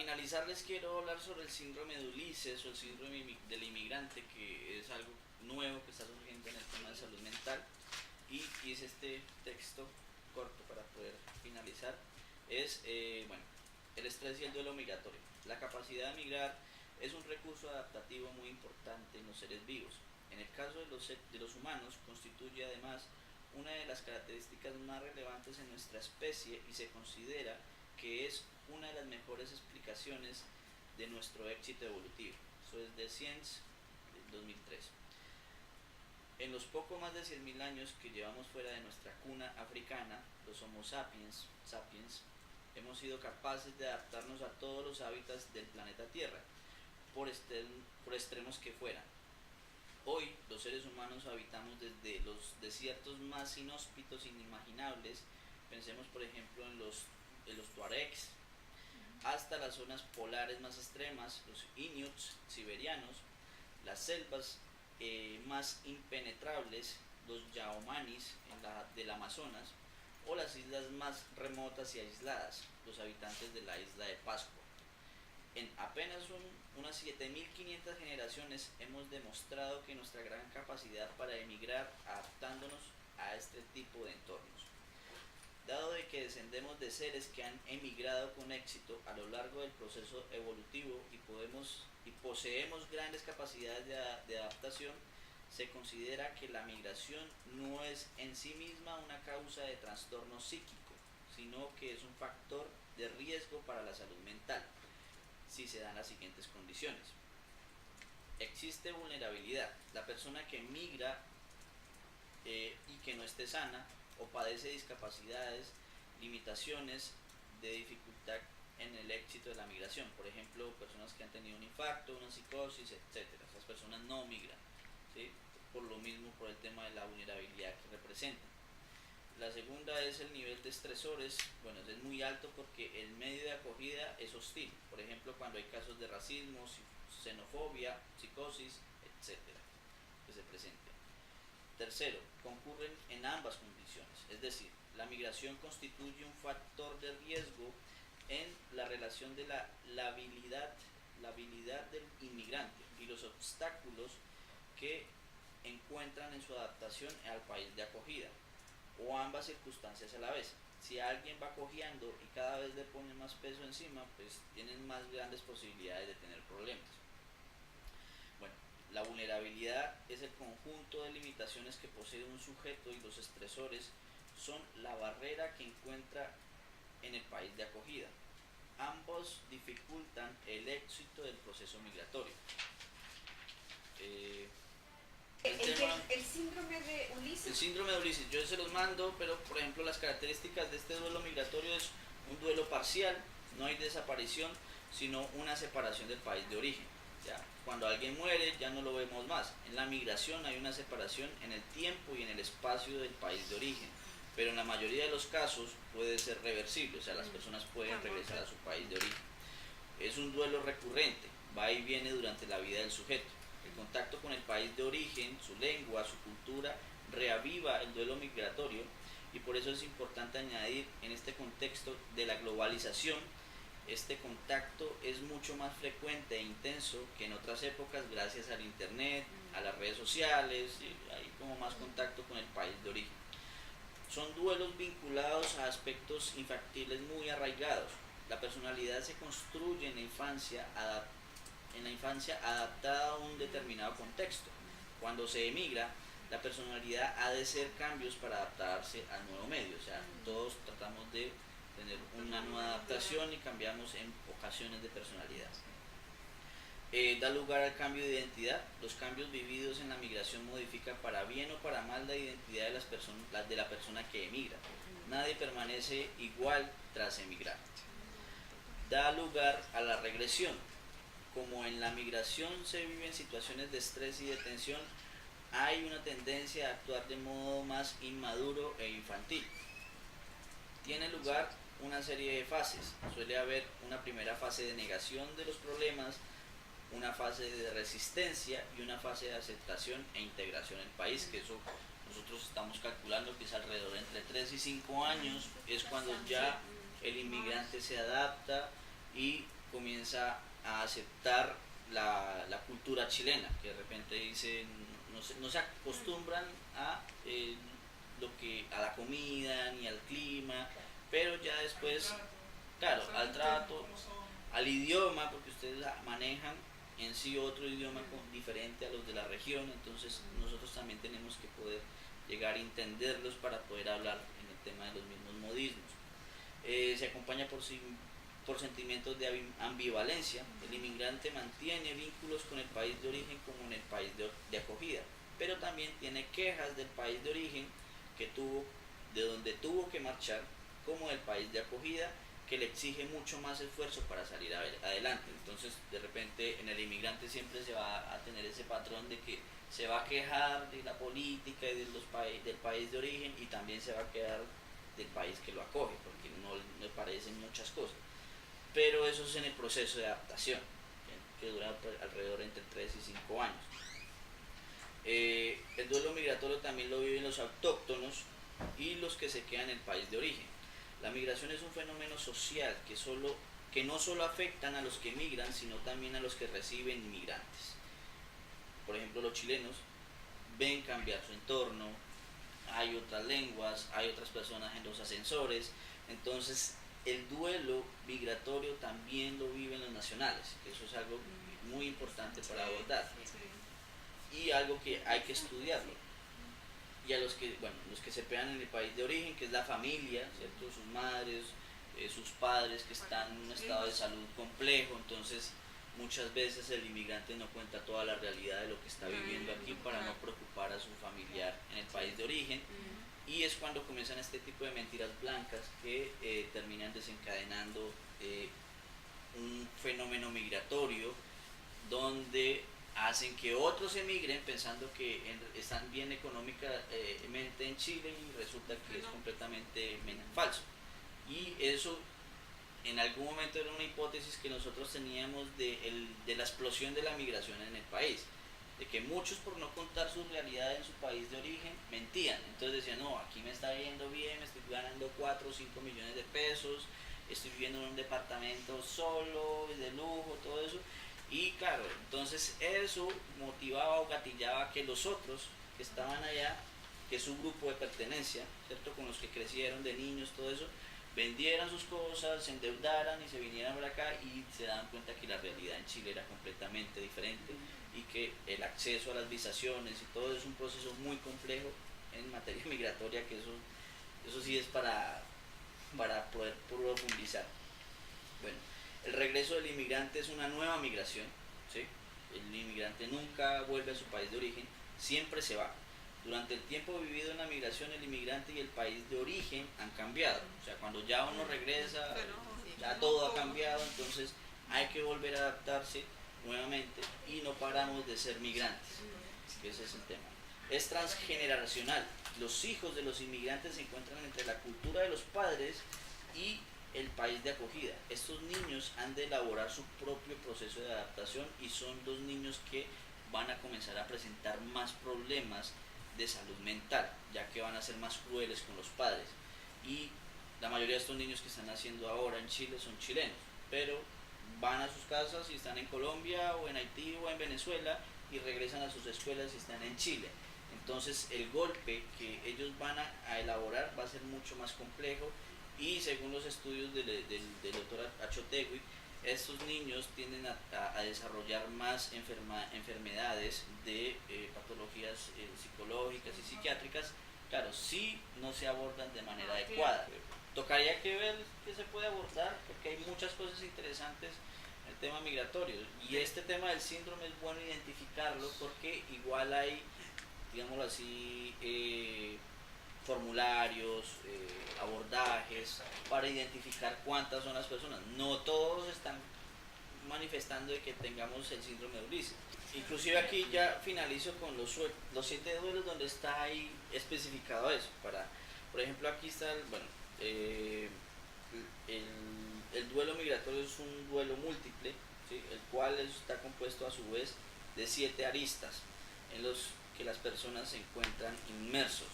finalizar les quiero hablar sobre el síndrome de Ulises o el síndrome del inmigrante, que es algo nuevo que está surgiendo en el tema de salud mental, y hice este texto corto para poder finalizar. Es, bueno, el estrés y el duelo migratorio. La capacidad de migrar es un recurso adaptativo muy importante en los seres vivos. En el caso de los humanos, constituye además una de las características más relevantes en nuestra especie y se considera que es una de las mejores explicaciones de nuestro éxito evolutivo. Eso es de Science del 2003. En los poco más de 100.000 años que llevamos fuera de nuestra cuna africana, los Homo sapiens, hemos sido capaces de adaptarnos a todos los hábitats del planeta Tierra, por extremos que fueran. Hoy los seres humanos habitamos desde los desiertos más inhóspitos e inimaginables, pensemos por ejemplo en los tuaregs, hasta las zonas polares más extremas, los inuits siberianos, las selvas más impenetrables, los yaomanis del Amazonas, o las islas más remotas y aisladas, los habitantes de la isla de Pascua. En apenas unas 7.500 generaciones hemos demostrado que nuestra gran capacidad para emigrar adaptándonos a este tipo de entornos. Dado de que descendemos de seres que han emigrado con éxito a lo largo del proceso evolutivo y poseemos grandes capacidades de adaptación, se considera que la migración no es en sí misma una causa de trastorno psíquico, sino que es un factor de riesgo para la salud mental, si se dan las siguientes condiciones. Existe vulnerabilidad. La persona que migra y que no esté sana o padece discapacidades, limitaciones de dificultad en el éxito de la migración. Por ejemplo, personas que han tenido un infarto, una psicosis, etc. Esas personas no migran, ¿sí? Por lo mismo, por el tema de la vulnerabilidad que representan. La segunda es el nivel de estresores. Bueno, es muy alto porque el medio de acogida es hostil. Por ejemplo, cuando hay casos de racismo, xenofobia, psicosis, etc. que se presenten. Tercero, concurren en ambas condiciones, es decir, la migración constituye un factor de riesgo en la relación de la habilidad del inmigrante y los obstáculos que encuentran en su adaptación al país de acogida, o ambas circunstancias a la vez. Si alguien va cojeando y cada vez le ponen más peso encima, pues tienen más grandes posibilidades de tener problemas. Bueno, la vulnerabilidad es el conjunto de limitaciones que posee un sujeto y los estresores son la barrera que encuentra en el país de acogida. Ambos dificultan el éxito del proceso migratorio. El síndrome de Ulises. El síndrome de Ulises, yo se los mando, pero por ejemplo las características de este duelo migratorio es un duelo parcial, no hay desaparición, sino una separación del país de origen. ¿Ya? Cuando alguien muere ya no lo vemos más. En la migración hay una separación en el tiempo y en el espacio del país de origen, pero en la mayoría de los casos puede ser reversible, o sea, las personas pueden regresar a su país de origen. Es un duelo recurrente, va y viene durante la vida del sujeto. El contacto con el país de origen, su lengua, su cultura, reaviva el duelo migratorio, y por eso es importante añadir en este contexto de la globalización, este contacto es mucho más frecuente e intenso que en otras épocas gracias al internet, a las redes sociales, y hay como más contacto con el país de origen. Son duelos vinculados a aspectos infantiles muy arraigados. La personalidad se construye en la infancia adaptada a un determinado contexto. Cuando se emigra, la personalidad ha de ser cambios para adaptarse al nuevo medio. O sea, todos tratamos de tener una nueva adaptación y cambiamos en ocasiones de personalidad. Da lugar al cambio de identidad. Los cambios vividos en la migración modifican para bien o para mal la identidad de la persona que emigra. Nadie permanece igual tras emigrar. Da lugar a la regresión. Como en la migración se viven situaciones de estrés y de tensión, hay una tendencia a actuar de modo más inmaduro e infantil. Tiene lugar una serie de fases. Suele haber una primera fase de negación de los problemas, una fase de resistencia y una fase de aceptación e integración en el país, que eso nosotros estamos calculando que es alrededor de entre 3 y 5 años, es cuando ya el inmigrante se adapta y comienza a aceptar la cultura chilena, que de repente dicen, no se acostumbran a, a la comida ni al clima, pero ya después, claro, al trato, al idioma, porque ustedes manejan en sí otro idioma diferente a los de la región, entonces nosotros también tenemos que poder llegar a entenderlos para poder hablar en el tema de los mismos modismos. Se acompaña por sentimientos de ambivalencia. El inmigrante mantiene vínculos con el país de origen como en el país de acogida, pero también tiene quejas del país de origen de donde tuvo que marchar, como del país de acogida, que le exige mucho más esfuerzo para salir adelante. Entonces, de repente, en el inmigrante siempre se va a tener ese patrón de que se va a quejar de la política y del país de origen, y también se va a quedar del país que lo acoge, porque no le parecen muchas cosas. Pero eso es en el proceso de adaptación, que dura alrededor entre 3 y 5 años. El duelo migratorio también lo viven los autóctonos y los que se quedan en el país de origen. La migración es un fenómeno social que no solo afectan a los que migran, sino también a los que reciben inmigrantes. Por ejemplo, los chilenos ven cambiar su entorno, hay otras lenguas, hay otras personas en los ascensores, entonces el duelo migratorio también lo viven los nacionales, eso es algo muy importante para abordar y algo que hay que estudiarlo. Y a los que se pegan en el país de origen, que es la familia, ¿cierto? Sus madres, sus padres que están en un estado de salud complejo, entonces muchas veces el inmigrante no cuenta toda la realidad de lo que está viviendo aquí para no preocupar a su familiar en el país de origen, y es cuando comienzan este tipo de mentiras blancas que terminan desencadenando un fenómeno migratorio donde hacen que otros emigren pensando que están bien económicamente en Chile, y resulta que es completamente falso. Y eso en algún momento era una hipótesis que nosotros teníamos de la explosión de la migración en el país, de que muchos, por no contar su realidad en su país de origen, mentían. Entonces decían, no, aquí me está yendo bien, me estoy ganando 4 o 5 millones de pesos, estoy viviendo en un departamento solo, de lujo, todo eso. Y claro, entonces eso motivaba o gatillaba que los otros que estaban allá, que es su grupo de pertenencia, ¿cierto? Con los que crecieron de niños, todo eso, vendieran sus cosas, se endeudaran y se vinieran para acá, y se dan cuenta que la realidad en Chile era completamente diferente, y que el acceso a las visaciones y todo es un proceso muy complejo en materia migratoria, que eso sí es para poder profundizar. Bueno, el regreso del inmigrante es una nueva migración, ¿sí? El inmigrante nunca vuelve a su país de origen, siempre se va. Durante el tiempo vivido en la migración, el inmigrante y el país de origen han cambiado. O sea, cuando ya uno regresa, ya todo ha cambiado, entonces hay que volver a adaptarse nuevamente, y no paramos de ser migrantes. Ese es el tema. Es transgeneracional. Los hijos de los inmigrantes se encuentran entre la cultura de los padres y el país de acogida. Estos niños han de elaborar su propio proceso de adaptación, y son los niños que van a comenzar a presentar más problemas de salud mental, ya que van a ser más crueles con los padres. Y la mayoría de estos niños que están naciendo ahora en Chile son chilenos, pero van a sus casas y están en Colombia o en Haití o en Venezuela, y regresan a sus escuelas y están en Chile. Entonces el golpe que ellos van a elaborar va a ser mucho más complejo, y según los estudios del doctor Achotegui, estos niños tienden a desarrollar más enfermedades de patologías psicológicas y psiquiátricas, claro, si no se abordan de manera adecuada. Tocaría que ver qué se puede abordar, porque hay muchas cosas interesantes en el tema migratorio, y este tema del síndrome es bueno identificarlo, porque igual hay, digámoslo así, formularios, abordajes para identificar cuántas son las personas. No todos están manifestando de que tengamos el síndrome de Ulises. Inclusive aquí ya finalizo con los 7 duelos, donde está ahí especificado eso. Por ejemplo, aquí está el duelo migratorio es un duelo múltiple, ¿sí? El cual está compuesto a su vez de 7 aristas en los que las personas se encuentran inmersos.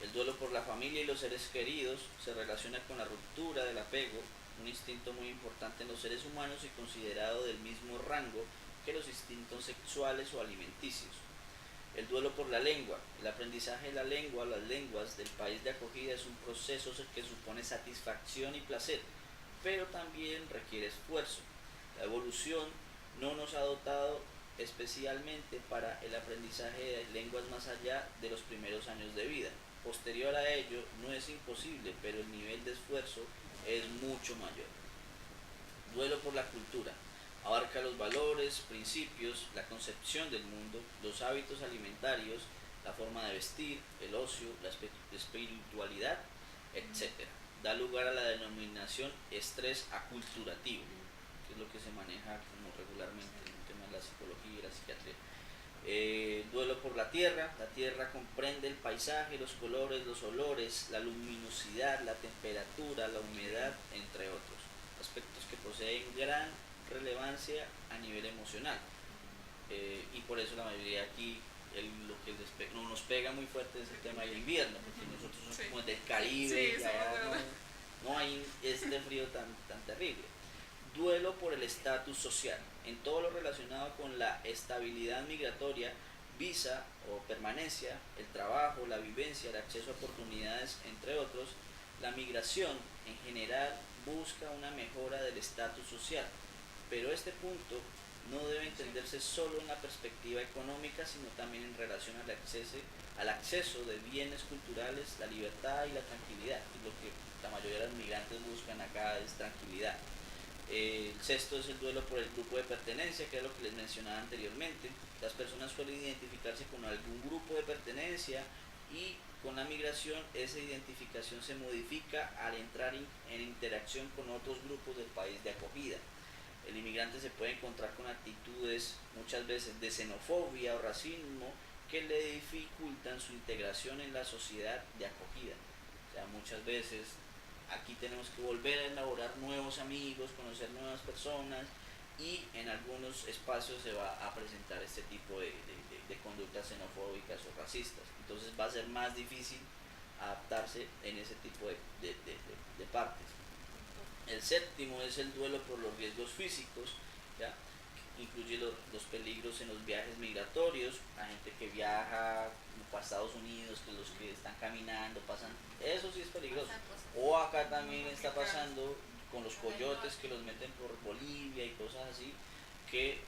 El duelo por la familia y los seres queridos se relaciona con la ruptura del apego un instinto muy importante en los seres humanos y considerado del mismo rango que los instintos sexuales o alimenticios. El duelo por la lengua. El aprendizaje de la lengua, las lenguas del país de acogida es un proceso que supone satisfacción y placer, pero también requiere esfuerzo. La evolución no nos ha dotado especialmente para el aprendizaje de lenguas más allá de los primeros años de vida. Posterior a ello, no es imposible, pero el nivel de esfuerzo es mucho mayor. Duelo por la cultura. Abarca los valores, principios, la concepción del mundo, los hábitos alimentarios, la forma de vestir, el ocio, la espiritualidad, etc. Da lugar a la denominación estrés aculturativo, que es lo que se maneja como regularmente en el tema de la psicología y la psiquiatría. Duelo por la tierra comprende el paisaje, los colores, los olores, la luminosidad, la temperatura, la humedad, entre otros aspectos que poseen gran relevancia a nivel emocional, y por eso la mayoría aquí lo que nos pega muy fuerte es el tema del invierno, porque nosotros somos como del Caribe, y allá no hay este frío tan terrible. Duelo por el estatus social. En todo lo relacionado con la estabilidad migratoria, visa o permanencia, el trabajo, la vivencia, el acceso a oportunidades, entre otros, la migración en general busca una mejora del estatus social, pero este punto no debe entenderse solo en la perspectiva económica, sino también en relación al acceso de bienes culturales, la libertad y la tranquilidad, y lo que la mayoría de los migrantes buscan acá es tranquilidad. El sexto es el duelo por el grupo de pertenencia, que es lo que les mencionaba anteriormente. Las personas suelen identificarse con algún grupo de pertenencia y con la migración esa identificación se modifica al entrar en interacción con otros grupos del país de acogida. El inmigrante se puede encontrar con actitudes muchas veces de xenofobia o racismo que le dificultan su integración en la sociedad de acogida. O sea, muchas veces aquí tenemos que volver a elaborar nuevos amigos, conocer nuevas personas, y en algunos espacios se va a presentar este tipo de conductas xenofóbicas o racistas. Entonces va a ser más difícil adaptarse en ese tipo de partes. El séptimo es el duelo por los riesgos físicos, ¿ya? Incluye los peligros en los viajes migratorios, la gente que viaja para Estados Unidos, que los que están caminando pasan, eso sí es peligroso. O acá también está pasando con los coyotes que los meten por Bolivia y cosas así, que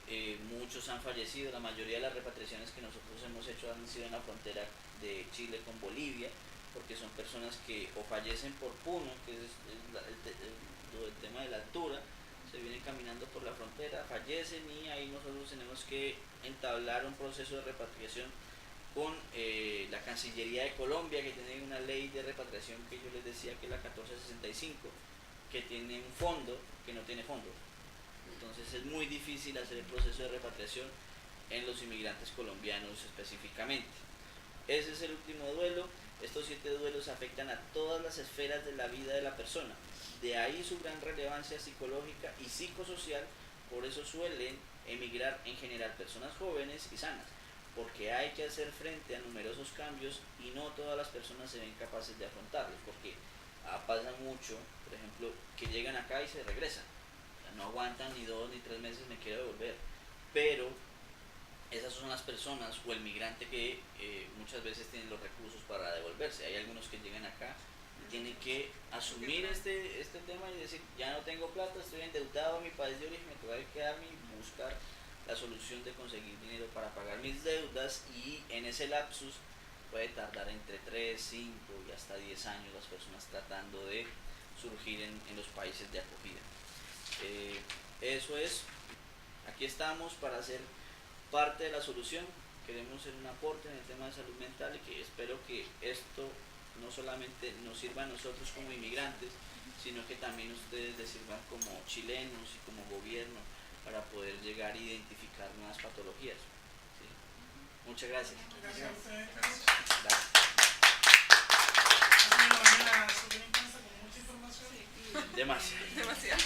muchos han fallecido. La mayoría de las repatriaciones que nosotros hemos hecho han sido en la frontera de Chile con Bolivia, porque son personas que o fallecen por Puno, que es el tema de la altura, se vienen caminando por la frontera, fallecen, y ahí nosotros tenemos que entablar un proceso de repatriación con la Cancillería de Colombia, que tiene una ley de repatriación que yo les decía que es la 1465, que tiene un fondo que no tiene fondo. Entonces es muy difícil hacer el proceso de repatriación en los inmigrantes colombianos específicamente. Ese es el último duelo. Estos 7 duelos afectan a todas las esferas de la vida de la persona. De ahí su gran relevancia psicológica y psicosocial. Por eso suelen emigrar en general personas jóvenes y sanas, porque hay que hacer frente a numerosos cambios y no todas las personas se ven capaces de afrontarlos, porque pasa mucho, por ejemplo, que llegan acá y se regresan, o sea, no aguantan ni 2 ni 3 meses, me quiero devolver, pero esas son las personas o el migrante que muchas veces tienen los recursos para devolverse. Hay algunos que llegan acá y tienen que asumir este tema y decir, ya no tengo plata, estoy endeudado a mi país de origen, me tengo que quedarme y buscar la solución de conseguir dinero para pagar mis deudas, y en ese lapsus puede tardar entre 3, 5 y hasta 10 años las personas tratando de surgir en los países de acogida. Eso es, aquí estamos para hacer parte de la solución. Queremos ser un aporte en el tema de salud mental, y que espero que esto no solamente nos sirva a nosotros como inmigrantes, sino que también ustedes les sirvan como chilenos y como gobierno para poder llegar a identificar nuevas patologías. ¿Sí? Muchas gracias. Gracias a ustedes. Gracias. Ha sido una mañana súper intensa con mucha información. Demasiado. Demasiado.